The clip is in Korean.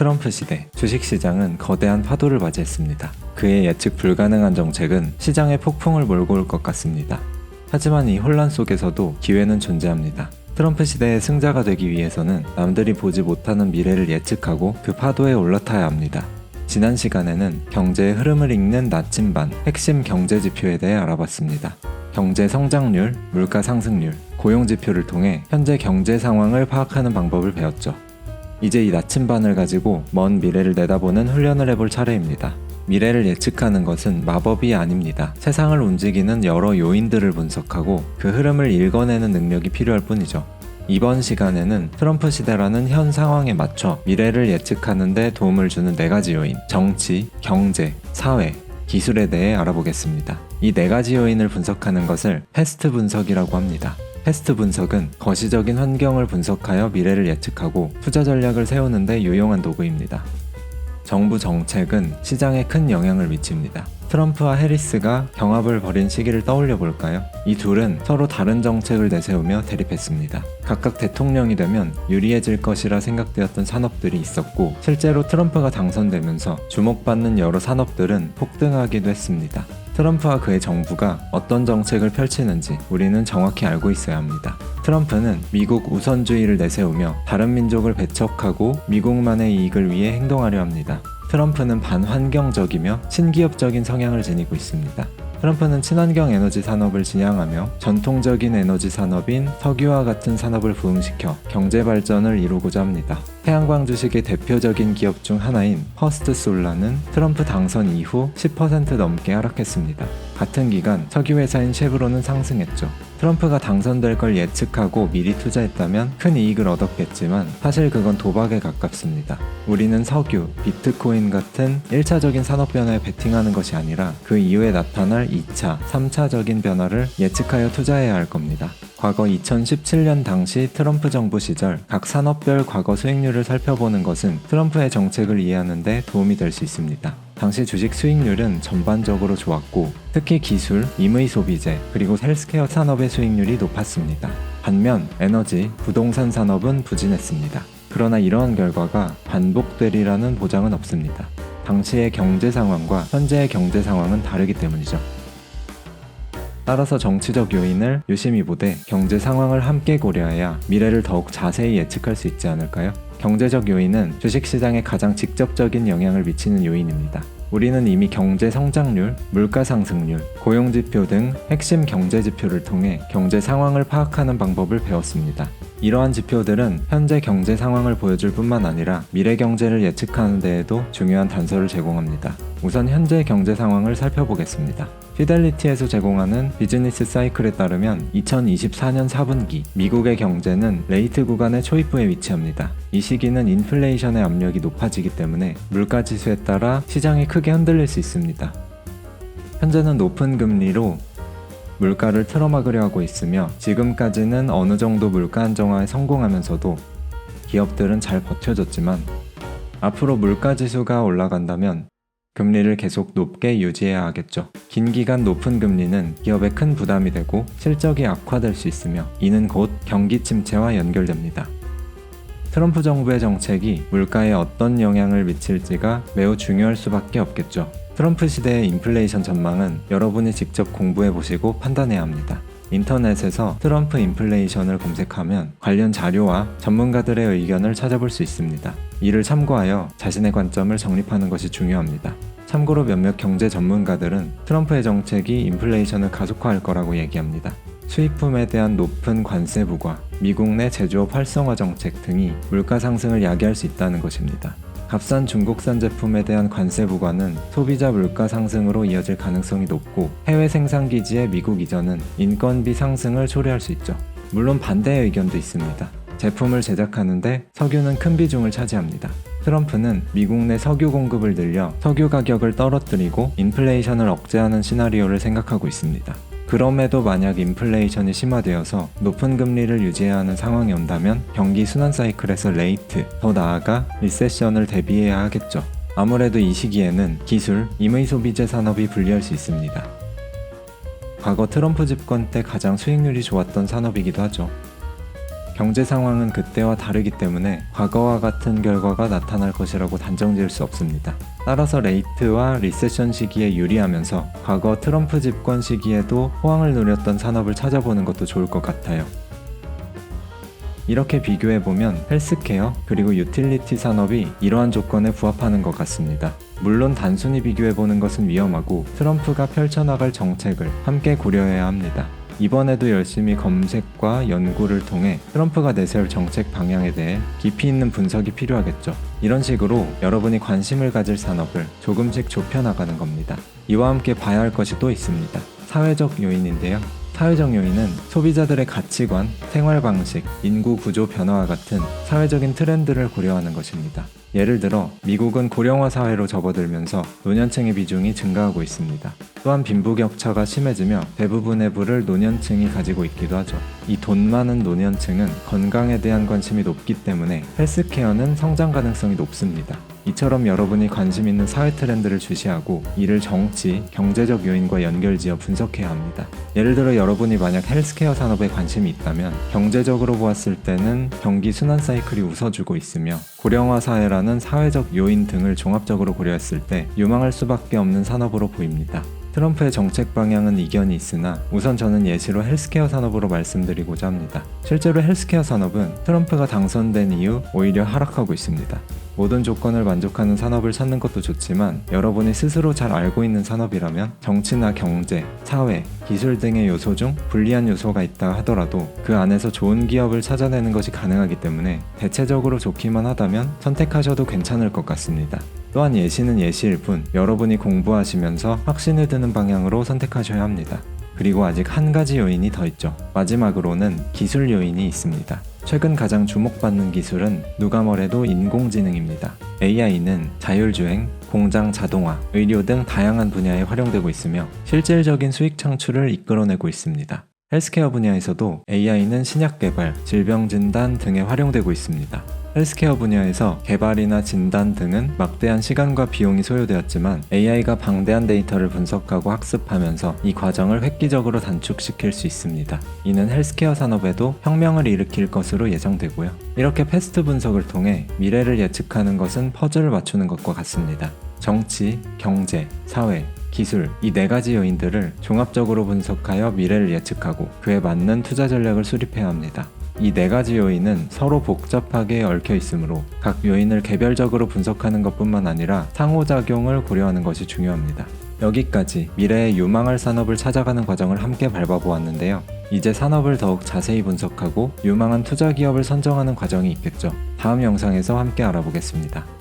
트럼프 시대, 주식시장은 거대한 파도를 맞이했습니다. 그의 예측 불가능한 정책은 시장에 폭풍을 몰고 올 것 같습니다. 하지만 이 혼란 속에서도 기회는 존재합니다. 트럼프 시대의 승자가 되기 위해서는 남들이 보지 못하는 미래를 예측하고 그 파도에 올라타야 합니다. 지난 시간에는 경제의 흐름을 읽는 나침반, 핵심 경제 지표에 대해 알아봤습니다. 경제 성장률, 물가 상승률, 고용 지표를 통해 현재 경제 상황을 파악하는 방법을 배웠죠. 이제 이 나침반을 가지고 먼 미래를 내다보는 훈련을 해볼 차례입니다. 미래를 예측하는 것은 마법이 아닙니다. 세상을 움직이는 여러 요인들을 분석하고 그 흐름을 읽어내는 능력이 필요할 뿐이죠. 이번 시간에는 트럼프 시대라는 현 상황에 맞춰 미래를 예측하는 데 도움을 주는 4가지 요인, 정치, 경제, 사회, 기술에 대해 알아보겠습니다. 이 4가지 요인을 분석하는 것을 패스트 분석이라고 합니다. 패스트 분석은 거시적인 환경을 분석하여 미래를 예측하고 투자 전략을 세우는 데 유용한 도구입니다. 정부 정책은 시장에 큰 영향을 미칩니다. 트럼프와 해리스가 경합을 벌인 시기를 떠올려 볼까요? 이 둘은 서로 다른 정책을 내세우며 대립했습니다. 각각 대통령이 되면 유리해질 것이라 생각되었던 산업들이 있었고, 실제로 트럼프가 당선되면서 주목받는 여러 산업들은 폭등하기도 했습니다. 트럼프와 그의 정부가 어떤 정책을 펼치는지 우리는 정확히 알고 있어야 합니다. 트럼프는 미국 우선주의를 내세우며 다른 민족을 배척하고 미국만의 이익을 위해 행동하려 합니다. 트럼프는 반환경적이며 친기업적인 성향을 지니고 있습니다. 트럼프는 친환경 에너지 산업을 지향하며 전통적인 에너지 산업인 석유와 같은 산업을 부흥시켜 경제 발전을 이루고자 합니다. 태양광 주식의 대표적인 기업 중 하나인 퍼스트솔라는 트럼프 당선 이후 10% 넘게 하락했습니다. 같은 기간 석유회사인 쉐브론은 상승했죠. 트럼프가 당선될 걸 예측하고 미리 투자했다면 큰 이익을 얻었겠지만 사실 그건 도박에 가깝습니다. 우리는 석유, 비트코인 같은 1차적인 산업 변화에 베팅하는 것이 아니라 그 이후에 나타날 2차, 3차적인 변화를 예측하여 투자해야 할 겁니다. 과거 2017년 당시 트럼프 정부 시절 각 산업별 과거 수익률을 살펴보는 것은 트럼프의 정책을 이해하는 데 도움이 될 수 있습니다. 당시 주식 수익률은 전반적으로 좋았고, 특히 기술, 임의소비재, 그리고 헬스케어 산업의 수익률이 높았습니다. 반면 에너지, 부동산 산업은 부진했습니다. 그러나 이러한 결과가 반복되리라는 보장은 없습니다. 당시의 경제 상황과 현재의 경제 상황은 다르기 때문이죠. 따라서 정치적 요인을 유심히 보되 경제 상황을 함께 고려해야 미래를 더욱 자세히 예측할 수 있지 않을까요? 경제적 요인은 주식시장에 가장 직접적인 영향을 미치는 요인입니다. 우리는 이미 경제 성장률, 물가 상승률, 고용지표 등 핵심 경제 지표를 통해 경제 상황을 파악하는 방법을 배웠습니다. 이러한 지표들은 현재 경제 상황을 보여줄 뿐만 아니라 미래 경제를 예측하는 데에도 중요한 단서를 제공합니다. 우선 현재 경제 상황을 살펴보겠습니다. 피델리티에서 제공하는 비즈니스 사이클에 따르면 2024년 4분기 미국의 경제는 레이트 구간의 초입부에 위치합니다. 이 시기는 인플레이션의 압력이 높아지기 때문에 물가 지수에 따라 시장이 크게 흔들릴 수 있습니다. 현재는 높은 금리로 물가를 틀어막으려 하고 있으며, 지금까지는 어느 정도 물가 안정화에 성공하면서도 기업들은 잘 버텨줬지만 앞으로 물가 지수가 올라간다면 금리를 계속 높게 유지해야 하겠죠. 긴 기간 높은 금리는 기업에 큰 부담이 되고 실적이 악화될 수 있으며, 이는 곧 경기 침체와 연결됩니다. 트럼프 정부의 정책이 물가에 어떤 영향을 미칠지가 매우 중요할 수밖에 없겠죠. 트럼프 시대의 인플레이션 전망은 여러분이 직접 공부해보시고 판단해야 합니다. 인터넷에서 트럼프 인플레이션을 검색하면 관련 자료와 전문가들의 의견을 찾아볼 수 있습니다. 이를 참고하여 자신의 관점을 정립하는 것이 중요합니다. 참고로 몇몇 경제 전문가들은 트럼프의 정책이 인플레이션을 가속화할 거라고 얘기합니다. 수입품에 대한 높은 관세 부과, 미국 내 제조업 활성화 정책 등이 물가 상승을 야기할 수 있다는 것입니다. 값싼 중국산 제품에 대한 관세 부과는 소비자 물가 상승으로 이어질 가능성이 높고, 해외 생산 기지의 미국 이전은 인건비 상승을 초래할 수 있죠. 물론 반대의 의견도 있습니다. 제품을 제작하는데 석유는 큰 비중을 차지합니다. 트럼프는 미국 내 석유 공급을 늘려 석유 가격을 떨어뜨리고 인플레이션을 억제하는 시나리오를 생각하고 있습니다. 그럼에도 만약 인플레이션이 심화되어서 높은 금리를 유지해야 하는 상황이 온다면 경기 순환 사이클에서 레이트, 더 나아가 리세션을 대비해야 하겠죠. 아무래도 이 시기에는 기술, 임의소비재 산업이 불리할 수 있습니다. 과거 트럼프 집권 때 가장 수익률이 좋았던 산업이기도 하죠. 경제 상황은 그때와 다르기 때문에 과거와 같은 결과가 나타날 것이라고 단정 지을 수 없습니다. 따라서 레이트와 리세션 시기에 유리하면서 과거 트럼프 집권 시기에도 호황을 누렸던 산업을 찾아보는 것도 좋을 것 같아요. 이렇게 비교해보면 헬스케어 그리고 유틸리티 산업이 이러한 조건에 부합하는 것 같습니다. 물론 단순히 비교해보는 것은 위험하고 트럼프가 펼쳐나갈 정책을 함께 고려해야 합니다. 이번에도 열심히 검색과 연구를 통해 트럼프가 내세울 정책 방향에 대해 깊이 있는 분석이 필요하겠죠. 이런 식으로 여러분이 관심을 가질 산업을 조금씩 좁혀나가는 겁니다. 이와 함께 봐야 할 것이 또 있습니다. 사회적 요인인데요. 사회적 요인은 소비자들의 가치관, 생활 방식, 인구 구조 변화와 같은 사회적인 트렌드를 고려하는 것입니다. 예를 들어 미국은 고령화 사회로 접어들면서 노년층의 비중이 증가하고 있습니다. 또한 빈부격차가 심해지며 대부분의 부를 노년층이 가지고 있기도 하죠. 이 돈 많은 노년층은 건강에 대한 관심이 높기 때문에 헬스케어는 성장 가능성이 높습니다. 이처럼 여러분이 관심 있는 사회 트렌드를 주시하고 이를 정치, 경제적 요인과 연결지어 분석해야 합니다. 예를 들어 여러분이 만약 헬스케어 산업에 관심이 있다면 경제적으로 보았을 때는 경기 순환 사이클이 웃어주고 있으며 고령화 사회라는 사회적 요인 등을 종합적으로 고려했을 때 유망할 수밖에 없는 산업으로 보입니다. 트럼프의 정책 방향은 이견이 있으나 우선 저는 예시로 헬스케어 산업으로 말씀드리고자 합니다. 실제로 헬스케어 산업은 트럼프가 당선된 이후 오히려 하락하고 있습니다. 모든 조건을 만족하는 산업을 찾는 것도 좋지만 여러분이 스스로 잘 알고 있는 산업이라면 정치나 경제, 사회, 기술 등의 요소 중 불리한 요소가 있다 하더라도 그 안에서 좋은 기업을 찾아내는 것이 가능하기 때문에 대체적으로 좋기만 하다면 선택하셔도 괜찮을 것 같습니다. 또한 예시는 예시일 뿐 여러분이 공부하시면서 확신을 드는 방향으로 선택하셔야 합니다. 그리고 아직 한 가지 요인이 더 있죠. 마지막으로는 기술 요인이 있습니다. 최근 가장 주목받는 기술은 누가 뭐래도 인공지능입니다. AI는 자율주행, 공장 자동화, 의료 등 다양한 분야에 활용되고 있으며 실질적인 수익 창출을 이끌어내고 있습니다. 헬스케어 분야에서도 AI는 신약 개발, 질병 진단 등에 활용되고 있습니다. 헬스케어 분야에서 개발이나 진단 등은 막대한 시간과 비용이 소요되었지만 AI가 방대한 데이터를 분석하고 학습하면서 이 과정을 획기적으로 단축시킬 수 있습니다. 이는 헬스케어 산업에도 혁명을 일으킬 것으로 예상되고요. 이렇게 패스트 분석을 통해 미래를 예측하는 것은 퍼즐을 맞추는 것과 같습니다. 정치, 경제, 사회, 기술 이 네 가지 요인들을 종합적으로 분석하여 미래를 예측하고 그에 맞는 투자 전략을 수립해야 합니다. 이 네 가지 요인은 서로 복잡하게 얽혀 있으므로 각 요인을 개별적으로 분석하는 것뿐만 아니라 상호작용을 고려하는 것이 중요합니다. 여기까지 미래의 유망할 산업을 찾아가는 과정을 함께 밟아보았는데요. 이제 산업을 더욱 자세히 분석하고 유망한 투자 기업을 선정하는 과정이 있겠죠. 다음 영상에서 함께 알아보겠습니다.